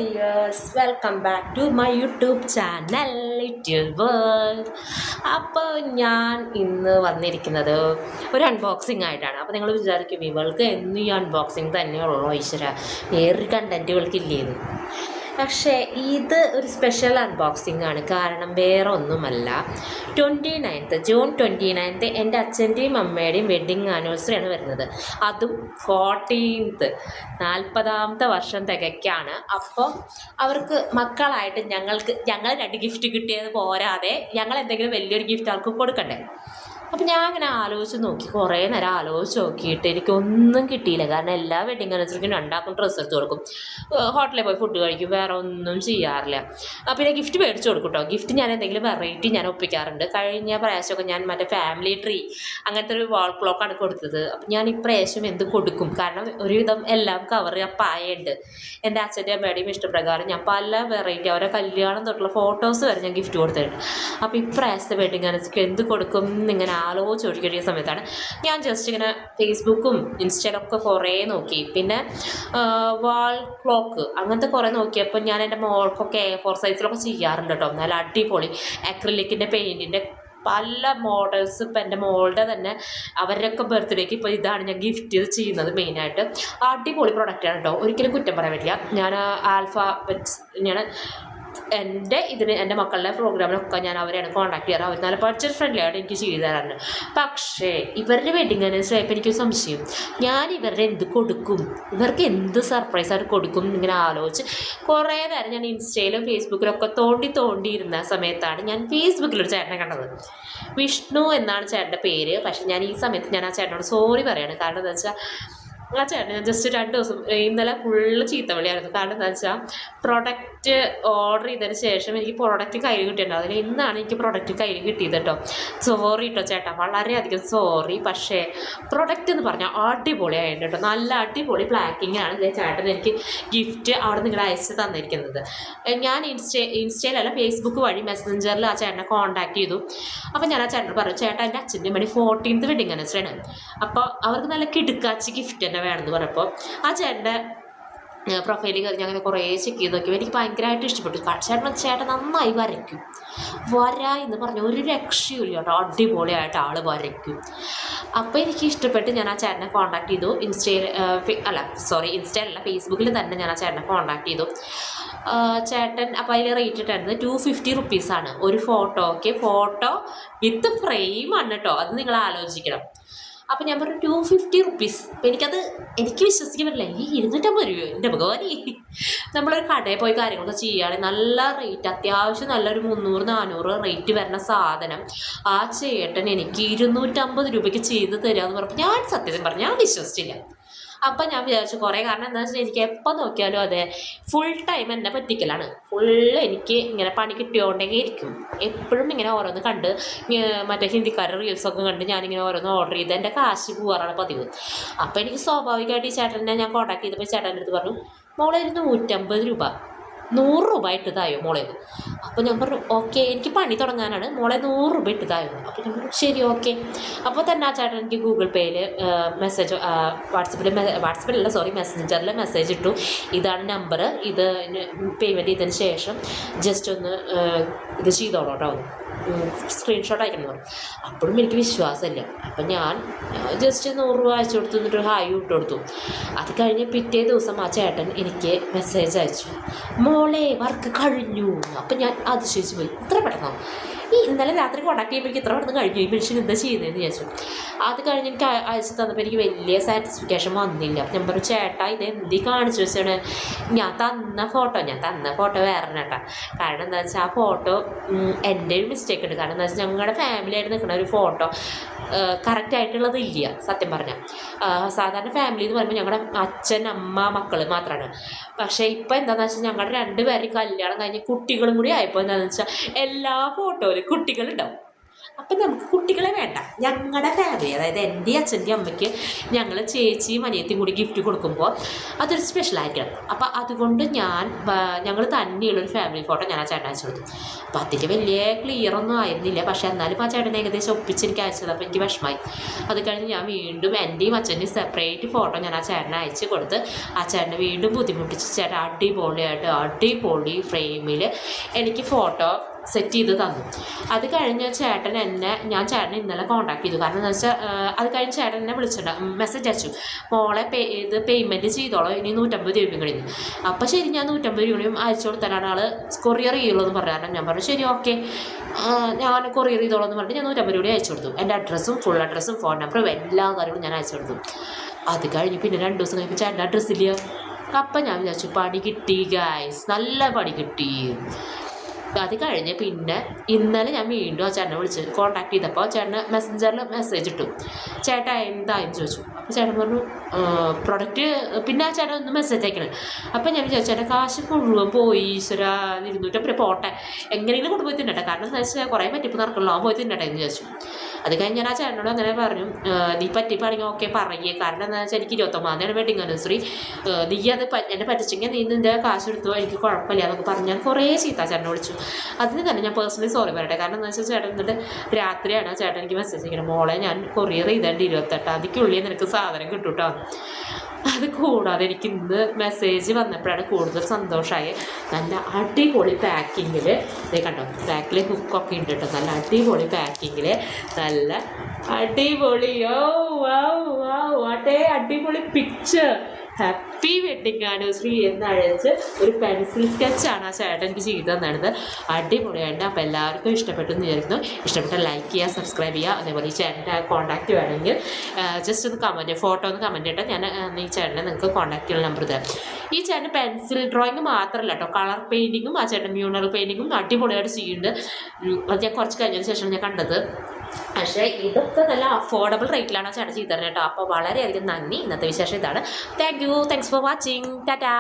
Dears, welcome back to my YouTube channel little world. അപ്പോൾ ഞാൻ ഇന്ന് വന്നിരിക്കുന്നത് ഒരു അൺബോക്സിങ് ആയിട്ടാണ്. അപ്പോൾ നിങ്ങൾ വിചാരിക്കും ഇവൾക്ക് എന്നും ഈ അൺബോക്സിങ് തന്നെയുള്ളൂ ഈശ്വര, വേറൊരു കണ്ടൻറ്റുകൾക്കില്ലേന്ന്. പക്ഷേ ഇത് ഒരു സ്പെഷ്യൽ അൺബോക്സിംഗ് ആണ്. കാരണം വേറെ ഒന്നുമല്ല, ജൂൺ 29 എൻ്റെ അച്ഛൻ്റെയും അമ്മയുടെയും വെഡ്ഡിങ് ആനിവേഴ്സറിയാണ് വരുന്നത്. അതും 14th 40ാമത്തെ വർഷം തികയ്ക്കാണ്. അപ്പോൾ അവർക്ക് മക്കളായിട്ട് ഞങ്ങൾ 2 ഗിഫ്റ്റ് കിട്ടിയത് പോരാതെ ഞങ്ങൾ എന്തെങ്കിലും വലിയൊരു ഗിഫ്റ്റ് അവർക്ക് കൊടുക്കണ്ടേ. അപ്പം ഞാൻ ഇങ്ങനെ ആലോചിച്ച് നോക്കി, കുറേ നേരം ആലോചിച്ച് നോക്കിയിട്ട് എനിക്കൊന്നും കിട്ടിയില്ല. കാരണം എല്ലാ വെഡിങ് ആനിവേഴ്സറിക്കും 2 ഡ്രസ്സ് എടുത്ത് കൊടുക്കും, ഹോട്ടലിൽ പോയി ഫുഡ് കഴിക്കും, വേറെ ഒന്നും ചെയ്യാറില്ല. പിന്നെ ഗിഫ്റ്റ് മേടിച്ച് കൊടുക്കും കേട്ടോ. ഗിഫ്റ്റ് ഞാൻ എന്തെങ്കിലും വെറൈറ്റി ഞാൻ ഒപ്പിക്കാറുണ്ട്. കഴിഞ്ഞ പ്രാവശ്യമൊക്കെ ഞാൻ മറ്റേ ഫാമിലി ട്രീ അങ്ങനത്തെ ഒരു വാൾ ക്ലോക്കാണ് കൊടുത്തത്. അപ്പം ഞാൻ ഇപ്രാവശ്യം എന്ത് കൊടുക്കും? കാരണം ഒരുവിധം എല്ലാം കവർ പായുണ്ട്. എൻ്റെ അച്ഛൻ്റെ അമ്മയുടെയും ഇഷ്ടപ്രകാരം ഞാൻ പല വെറൈറ്റി അവരെ കല്യാണം തൊട്ടുള്ള ഫോട്ടോസ് വരെ ഞാൻ ഗിഫ്റ്റ് കൊടുത്തിട്ടുണ്ട്. അപ്പോൾ ഇപ്രാവശ്യത്തെ വെഡിങ് ആനിവേഴ്സറിക്ക് എന്ത് കൊടുക്കും എന്നിങ്ങനെ ആലോചിച്ച് ഒഴിക്കേണ്ട സമയത്താണ് ഞാൻ ജസ്റ്റ് ഇങ്ങനെ ഫേസ്ബുക്കും ഇൻസ്റ്റയിലൊക്കെ കുറേ നോക്കി. പിന്നെ വാൾ ക്ലോക്ക് അങ്ങനത്തെ കുറേ നോക്കിയപ്പോൾ ഞാൻ എൻ്റെ മോൾക്കൊക്കെ A4 സൈസിലൊക്കെ ചെയ്യാറുണ്ട് കേട്ടോ. നല്ല അടിപൊളി അക്രിലിക്കിൻ്റെ പെയിൻറ്റിൻ്റെ പല മോഡൽസ്. ഇപ്പം എൻ്റെ മോളുടെ തന്നെ അവരുടെയൊക്കെ ബർത്ത്ഡേക്ക് ഇപ്പോൾ ഇതാണ് ഞാൻ ഗിഫ്റ്റ് ചെയ്യുന്നത് മെയിനായിട്ട്. അടിപൊളി പ്രൊഡക്റ്റാണ് കേട്ടോ, ഒരിക്കലും കുറ്റം പറയാൻ പറ്റില്ല. ഞാൻ ആൽഫാബെറ്റ്സ് ഞാൻ എൻ്റെ മക്കളുടെ പ്രോഗ്രാമിനൊക്കെ ഞാൻ അവരെയാണ് കോൺടാക്ട് ചെയ്യാറ്. അവർ നല്ല ബഡ്ജറ്റ് ഫ്രണ്ട്ലി ആയിട്ട് എനിക്ക് ചെയ്തു തരാറുണ്ട്. പക്ഷേ ഇവരുടെ വെഡിങ് ആനിവേഴ്സറി ആയപ്പോൾ എനിക്കൊരു സംശയം, ഞാൻ ഇവരുടെ എന്ത് കൊടുക്കും, ഇവർക്ക് എന്ത് സർപ്രൈസായിട്ട് കൊടുക്കും എന്നിങ്ങനെ ആലോചിച്ച് കുറേ നേരം ഞാൻ ഇൻസ്റ്റയിലും ഫേസ്ബുക്കിലൊക്കെ തോണ്ടിയിരുന്ന സമയത്താണ് ഞാൻ ഫേസ്ബുക്കിലൊരു ചേട്ടനെ കണ്ടത്. വിഷ്ണു എന്നാണ് ചേട്ടൻ്റെ പേര്. പക്ഷേ ഞാൻ ഈ സമയത്ത് ഞാൻ ആ ചേട്ടനോട് സോറി പറയാണ്. കാരണം എന്താ വെച്ചാൽ ആ ചേട്ടൻ ഞാൻ ജസ്റ്റ് 2 ദിവസം ഇന്നലെ ഫുള്ള് ചീത്തവിളിയായിരുന്നു. കാരണം എന്താ വെച്ചാൽ പ്രൊഡക്റ്റ് ഓർഡർ ചെയ്തതിന് ശേഷം എനിക്ക് പ്രൊഡക്റ്റ് കയ്യിൽ കിട്ടിയിട്ടുണ്ടോ, അതിൽ ഇന്നാണ് എനിക്ക് പ്രൊഡക്റ്റ് കയ്യിൽ കിട്ടിയത് കേട്ടോ. സോറി കേട്ടോ ചേട്ടാ, വളരെയധികം സോറി. പക്ഷേ പ്രൊഡക്റ്റ് എന്ന് പറഞ്ഞാൽ അടിപൊളിയായിട്ട് കേട്ടോ, നല്ല അടിപൊളി പാക്കിങ്ങാണ് ചേട്ടൻ എനിക്ക് ഗിഫ്റ്റ് അവിടെ നിങ്ങൾ അയച്ച് തന്നിരിക്കുന്നത്. ഞാൻ ഇൻസ്റ്റയിലല്ല ഫേസ്ബുക്ക് വഴി മെസ്സഞ്ചറിൽ ആ ചേട്ടനെ കോൺടാക്ട് ചെയ്തു. അപ്പോൾ ഞാൻ ആ ചേട്ടനോട് പറഞ്ഞു, ചേട്ടാ എൻ്റെ അച്ഛൻ്റെ മണി 14th വെഡിങ് ആനിവേഴ്സറിയാണ്, അപ്പോൾ അവർക്ക് നല്ല കിടുക്കാച്ചി ഗിഫ്റ്റ് തന്നെ വേണമെന്ന് പറഞ്ഞപ്പോൾ ആ ചേട്ടൻ്റെ പ്രൊഫൈലിൽ കയറി ഞാൻ അങ്ങനെ കുറേ ചെക്ക് ചെയ്ത് നോക്കി. എനിക്ക് ഭയങ്കരമായിട്ട് ഇഷ്ടപ്പെട്ടു. ചേട്ടൻ നന്നായി വരയ്ക്കും. എന്ന് പറഞ്ഞ ഒരു രക്ഷയില്ല കേട്ടോ, അടിപൊളിയായിട്ട് ആൾ വരയ്ക്കും. അപ്പോൾ എനിക്ക് ഇഷ്ടപ്പെട്ട് ഞാൻ ആ ചേട്ടനെ കോൺടാക്ട് ചെയ്തു. ഇൻസ്റ്റയിലല്ല ഫേസ്ബുക്കിൽ തന്നെ ഞാൻ ആ ചേട്ടനെ കോൺടാക്ട് ചെയ്തു. ചേട്ടൻ അപ്പോൾ അതിൽ റേറ്റ് ഇട്ടായിരുന്നു 250 റുപ്പീസാണ് ഒരു ഫോട്ടോയ്ക്ക്. ഫോട്ടോ വിത്ത് ഫ്രെയിമാണ് കേട്ടോ, അത് നിങ്ങൾ ആലോചിക്കണം. അപ്പോൾ ഞാൻ പറഞ്ഞു 250 റുപ്പീസ്. അപ്പോൾ എനിക്ക് വിശ്വസിക്കാൻ പറ്റില്ല, ഈ 250 രൂപയോ എൻ്റെ ഭഗവാനി. നമ്മളൊരു കടയിൽ പോയി കാര്യങ്ങളൊക്കെ ചെയ്യുകയാണെങ്കിൽ നല്ല റേറ്റ്, അത്യാവശ്യം നല്ലൊരു 300-400 റേറ്റ് വരുന്ന സാധനം ആ ചേട്ടൻ എനിക്ക് 250 രൂപയ്ക്ക് ചെയ്ത് തരാമെന്ന് പറഞ്ഞപ്പോൾ ഞാൻ സത്യത്തിൽ പറഞ്ഞു ഞാൻ വിശ്വസിച്ചില്ല. അപ്പം ഞാൻ വിചാരിച്ചു കുറേ, കാരണം എന്താ വെച്ചാൽ എനിക്ക് എപ്പോൾ നോക്കിയാലും അതെ ഫുൾ ടൈം എന്നെ പറ്റിക്കലാണ്. ഫുള്ള് എനിക്ക് ഇങ്ങനെ പണി കിട്ടിയോണ്ടേ ഇരിക്കും. എപ്പോഴും ഇങ്ങനെ ഓരോന്ന് കണ്ട് മറ്റേ ഹിന്ദിക്കാരുടെ റീൽസൊക്കെ കണ്ട് ഞാനിങ്ങനെ ഓരോന്ന് ഓർഡർ ചെയ്ത് എൻ്റെ കാശ് പോകാറാണ് പതിവ്. അപ്പോൾ എനിക്ക് സ്വാഭാവികമായിട്ട് ഈ ചേട്ടനെ ഞാൻ കോൺടാക്ട് ചെയ്തപ്പോൾ ചേട്ടൻ്റെ അടുത്ത് പറഞ്ഞു, മോളെ ഒരു 150 രൂപ 100 രൂപ ഇട്ടതായോ മോളേത്. അപ്പോൾ ഞാൻ പറഞ്ഞു ഓക്കെ, എനിക്ക് പണി തുടങ്ങാനാണ്, മോളെ 100 രൂപ ഇട്ടതായോ. അപ്പോൾ ഞാൻ പറഞ്ഞു ശരി ഓക്കെ. അപ്പോൾ തന്നെ ആ ചേട്ടൻ എനിക്ക് ഗൂഗിൾ പേയിൽ മെസ്സേജ് മെസ്സഞ്ചറിൽ മെസ്സേജ് ഇട്ടു, ഇതാണ് നമ്പർ, ഇത് പേയ്മെൻറ്റ് ചെയ്തതിന് ശേഷം ജസ്റ്റ് ഒന്ന് ഇത് ചെയ്തോളൂ കേട്ടോ, സ്ക്രീൻഷോട്ട് അയക്കണം പറഞ്ഞു. അപ്പോഴും എനിക്ക് വിശ്വാസമില്ല. അപ്പം ഞാൻ ജസ്റ്റ് 100 രൂപ അയച്ചു കൊടുത്തു, എന്നിട്ട് ഹായ് ഇട്ട് കൊടുത്തു. അത് കഴിഞ്ഞ് പിറ്റേ ദിവസം ആ ചേട്ടൻ എനിക്ക് മെസ്സേജ് അയച്ചു, മോളെ വർക്ക് കഴിഞ്ഞു. അപ്പം ഞാൻ അതിശയിച്ച് പോയി, ഇത്ര പെട്ടെന്നോ? ഇന്നലെ രാത്രി കോൺടാക്ട് ചെയ്യുമ്പോൾ എനിക്ക് ഇത്ര പെട്ടെന്ന് കഴിഞ്ഞു, ഈ മനുഷ്യൻ എന്താ ചെയ്യുന്നതെന്ന് വിചാരിച്ചു. അത് കഴിഞ്ഞ് എനിക്ക് അയച്ചു തന്നപ്പോൾ എനിക്ക് വലിയ സാറ്റിസ്ഫിക്കേഷൻ വന്നില്ല. അപ്പം ഞാൻ പറഞ്ഞു ചേട്ടാ ഇത് എന്തി കാണിച്ചു വെച്ചാണ്, ഞാൻ തന്ന ഫോട്ടോ വേറെ കേട്ടാ. കാരണം എന്താ വെച്ചാൽ ആ ഫോട്ടോ എൻ്റെ ഒരു മിസ്റ്റേക്ക് ഉണ്ട്. കാരണം എന്താ വെച്ചാൽ ഞങ്ങളുടെ ഫാമിലി ആയിട്ട് നിൽക്കുന്ന ഒരു ഫോട്ടോ കറക്റ്റായിട്ടുള്ളത് ഇല്ല സത്യം പറഞ്ഞാൽ. സാധാരണ ഫാമിലി എന്ന് പറയുമ്പോൾ ഞങ്ങളുടെ അച്ഛൻ അമ്മ മക്കൾ മാത്രമാണ്. പക്ഷേ ഇപ്പോൾ എന്താണെന്ന് വെച്ചാൽ ഞങ്ങളുടെ 2 പേരും കല്യാണം കഴിഞ്ഞ് കുട്ടികളും കൂടി ആയപ്പോൾ എന്താണെന്ന് വെച്ചാൽ എല്ലാ ഫോട്ടോയിലും കുട്ടികളുണ്ടാവും. അപ്പം നമുക്ക് കുട്ടികളെ വേണ്ട, ഞങ്ങളുടെ ഫാമിലി, അതായത് എൻ്റെ അച്ഛൻ്റെ അമ്മയ്ക്ക് ഞങ്ങൾ ചേച്ചിയും അനിയത്തിയും കൂടി ഗിഫ്റ്റ് കൊടുക്കുമ്പോൾ അതൊരു സ്പെഷ്യലായിരിക്കണം. അപ്പോൾ അതുകൊണ്ട് ഞങ്ങൾ തന്നെയുള്ളൊരു ഫാമിലി ഫോട്ടോ ഞാൻ ആ ചേട്ടൻ അയച്ചു കൊടുത്തു. അപ്പോൾ അതിൽ വലിയ ക്ലിയർ ഒന്നും ആയിരുന്നില്ല, പക്ഷേ എന്നാലും ആ ചേട്ടൻ ഏകദേശം ഒപ്പിച്ച് എനിക്ക് അയച്ചത്. അപ്പോൾ എനിക്ക് വിഷമമായി. അത് കഴിഞ്ഞ് ഞാൻ വീണ്ടും എൻ്റെയും അച്ഛൻ്റെയും സെപ്പറേറ്റ് ഫോട്ടോ ഞാൻ ആ ചേട്ടനെ അയച്ച് കൊടുത്ത് ആ ചേട്ടനെ വീണ്ടും ബുദ്ധിമുട്ടിച്ച് ചേട്ടൻ അടിപൊളി ഫ്രെയിമിൽ എനിക്ക് ഫോട്ടോ സെറ്റ് ചെയ്ത് തന്നു. അത് കഴിഞ്ഞ് ഞാൻ ചേട്ടനെ ഇന്നലെ കോൺടാക്ട് ചെയ്തു. കാരണം എന്താ വെച്ചാൽ അത് കഴിഞ്ഞ് ചേട്ടൻ എന്നെ മെസ്സേജ് അയച്ചു, മോളെ പേയ്മെൻറ്റ് ചെയ്തോളൂ, ഇനി 150 രൂപയും കഴിഞ്ഞു. അപ്പോൾ ശരി, ഞാൻ 150 രൂപയും അയച്ചു കൊടുത്താലാണ് ആൾ കൊറിയർ ചെയ്യുള്ളൂ എന്ന് പറഞ്ഞു. ഞാൻ പറഞ്ഞു ശരി ഓക്കെ, ഞാൻ കൊറിയർ ചെയ്തോളൂ എന്ന് പറഞ്ഞിട്ട് ഞാൻ 150 രൂപ അയച്ചു കൊടുത്തു. എൻ്റെ അഡ്രസ്സും ഫുൾ അഡ്രസ്സും ഫോൺ നമ്പറും എല്ലാ കാര്യങ്ങളും ഞാൻ അയച്ചു കൊടുത്തു. അത് കഴിഞ്ഞ് പിന്നെ 2 ദിവസം കഴിയുമ്പോൾ ചേട്ടൻ്റെ അഡ്രസ്സില്ല. അപ്പം ഞാൻ വിചാരിച്ചു പണി കിട്ടി ഗൈസ്, നല്ല പണി കിട്ടി. അത് കഴിഞ്ഞ് പിന്നെ ഇന്നലെ ഞാൻ വീണ്ടും ആ ചേട്ടനെ വിളിച്ച് കോൺടാക്ട് ചെയ്തപ്പോൾ ചേട്ടന് മെസ്സഞ്ചറിൽ മെസ്സേജ് ഇട്ടു, ചേട്ടാ എന്തായെന്ന് ചോദിച്ചു. അപ്പോൾ ചേട്ടൻ പറഞ്ഞു പ്രൊഡക്റ്റ്, പിന്നെ ആ ചേട്ടൻ ഒന്ന് മെസ്സേജ് അയക്കണം. അപ്പം ഞാൻ വിചാരിച്ചു ചേട്ടൻ കാശ് മുഴുവൻ പോയി, ഈശ്വര 250 പോട്ടെ, എങ്ങനെയെങ്കിലും കൊണ്ടുപോയി തിന്നട്ടെ, കാരണം എന്താ വെച്ചാൽ കുറേ പറ്റിപ്പ് നടക്കണല്ലോ, പോയി തിന്നട്ടെ എന്ന് വിചാരിച്ചു. അത് കഴിഞ്ഞ് ഞാൻ ആ ചേട്ടനോട് അങ്ങനെ പറഞ്ഞു, നീ പറ്റിപ്പാണെങ്കിൽ ഓക്കെ പറയേ, കാരണം എന്താ വെച്ചാൽ എനിക്ക് 29-ാം തീയതിയാണ് വെഡിങ് ആനിവേഴ്സറി, നീ അത് എന്നെ പറ്റിച്ചെങ്കിൽ നീ നിൻ്റെ കാശ് എടുത്തോ, എനിക്ക് കുഴപ്പമില്ല എന്നൊക്കെ പറഞ്ഞ് ഞാൻ കുറേ ചീത്ത ചേട്ടനെ വിളിച്ചു. അതിന് തന്നെ ഞാൻ പേഴ്സണലി സോറി പറയട്ടെ. കാരണം എന്താ വെച്ചാൽ ചേട്ടൻ എന്നിട്ട് രാത്രിയാണ് ആ ചേട്ടൻ എനിക്ക് മെസ്സേജ് ചെയ്യണം, മോളെ ഞാൻ കൊറിയർ ചെയ്തേണ്ട 28-ാം തീയതിക്കുള്ളിൽ നിനക്ക് സാധനം കിട്ടും കേട്ടോ. അത് കൂടാതെ എനിക്ക് ഇന്ന് മെസ്സേജ് വന്നപ്പോഴാണ് കൂടുതൽ സന്തോഷമായി. നല്ല അടിപൊളി പാക്കിങ്ങിൽ, ഇതേ കണ്ടോ, ബാക്കിൽ ഹുക്കൊക്കെ ഉണ്ട് കേട്ടോ, നല്ല അടിപൊളി പാക്കിങ്ങിൽ, നല്ല അടിപൊളി അടിപൊളി പിക്ചർ, ഹാപ്പി വെഡിങ് ആനിവേഴ്സറി എന്നഴച്ച് ഒരു പെൻസിൽ സ്കെച്ചാണ് ആ ചേട്ടൻ എനിക്ക് ചെയ്തു തന്നത്. അടിപൊളിയായിട്ട്. അപ്പോൾ എല്ലാവർക്കും ഇഷ്ടപ്പെട്ടു എന്ന് വിചാരിക്കുന്നു. ഇഷ്ടപ്പെട്ട ലൈക്ക് ചെയ്യുക, സബ്സ്ക്രൈബ് ചെയ്യുക. അതേപോലെ ഈ ചേട്ടൻ്റെ കോൺടാക്റ്റ് വേണമെങ്കിൽ ജസ്റ്റ് ഒന്ന് ഫോട്ടോ ഒന്ന് കമൻറ്റ് ചെയ്തിട്ട് ഞാൻ ഈ ചേട്ടനെ നിങ്ങൾക്ക് കോൺടാക്റ്റ് ചെയ്യുന്ന നമ്പർ തരാം. ഈ ചേട്ടൻ പെൻസിൽ ഡ്രോയിങ് മാത്രമല്ല കേട്ടോ, കളർ പെയിൻറ്റിങ്ങും ആ ചേട്ടൻ മ്യൂണൽ പെയിൻറ്റിങ്ങും അടിപൊളിയായിട്ട് ചെയ്യുന്നുണ്ട്. അത് ഞാൻ കുറച്ച് കഴിഞ്ഞതിന് ശേഷമാണ് ഞാൻ കണ്ടത്. പക്ഷേ ഇതൊക്കെ നല്ല അഫോർഡബിൾ റേറ്റിലാണ് ആ ചേട്ടൻ ചെയ്തു തരുന്നത് കേട്ടോ. അപ്പോൾ വളരെയധികം നന്ദി. ഇന്നത്തെ വിശേഷം ഇതാണ്. Thanks for watching. ടാറ്റാ.